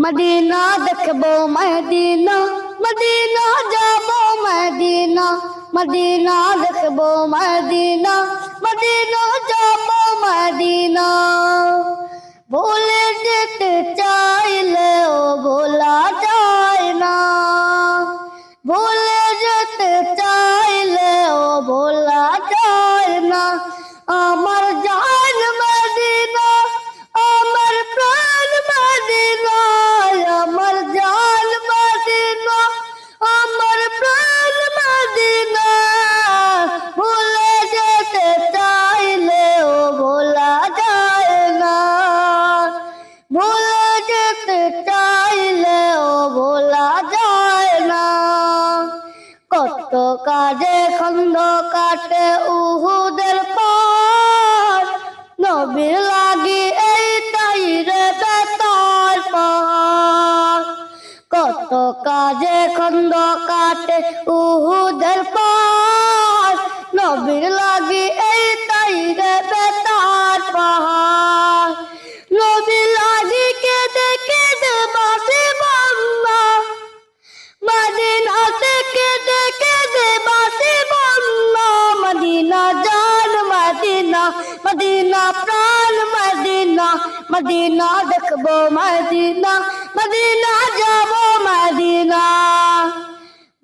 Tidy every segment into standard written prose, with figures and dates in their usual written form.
Medina দেখবো Medina, Medina যাবো Medina, Medina দেখবো মদিনা, মদিনা যাবো মদিনা। ভুলে যেতে চাইলেও ভোলা যায় না, ভুলে যেতে চাইলেও ভোলা যায় না। আমার জান মদিনা, আমার প্রাণ মদিনা, আমার জান মদিনা, আমার প্রাণ মদিনা। ভুলে যেতে চাইলেও ভোলা যায় না, ভুলে যেতে চাইলেও ভোলা যায় না। কত কাজে খন্দ কাটে উহুদের পার, নবীর লাগি এইটাই রে বেতার পাহাড়। কত কাজে খন্দ কাটে উহুদের পার, নবীর লাগি এইটাই রে বেতার পাহাড়। নবীর লাগি কেঁদে কেঁদে বাঁশি বাংলা, মদিনাতে কেঁদে কেঁদে বাঁশি বাংলা। মদিনা জান মদিনা, মদিনা প্রাণ মদিনা, মদিনা দেখবো মদিনা, মদিনা যাবো মদিনা।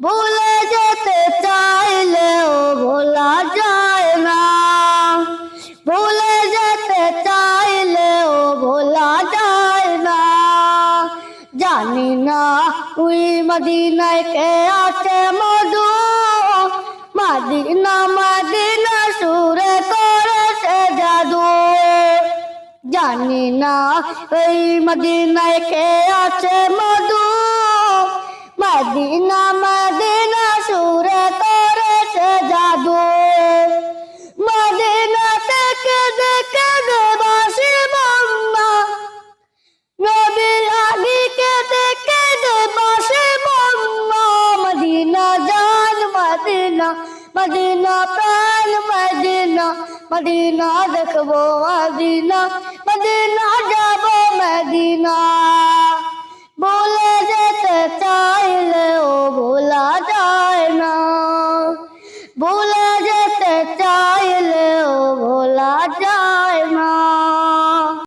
ভুলে যেতে চাইলেও ভোলা যায় না, ভুলে যেতে চাইলেও ভোলা যায় না। জানি না ওই মদিনায় কে আছে মধু, মদিনা মদিনা সুরে করেছে জাদু। জানি না ওই মদিনায় কে আছে মধু, মদিনা মদিনা সুরে করেছে জাদু। মদিনা থেকে দেখে বাঁশি বাংলা, নবীর লাগি কেঁদে কেঁদে বাঁশি বাংলা। মদিনা জান মদিনা, মদিনা প্রাণ মদিনা, মদিনা দেখবো মদিনা, মদিনা যাবো মদিনা। ভুলে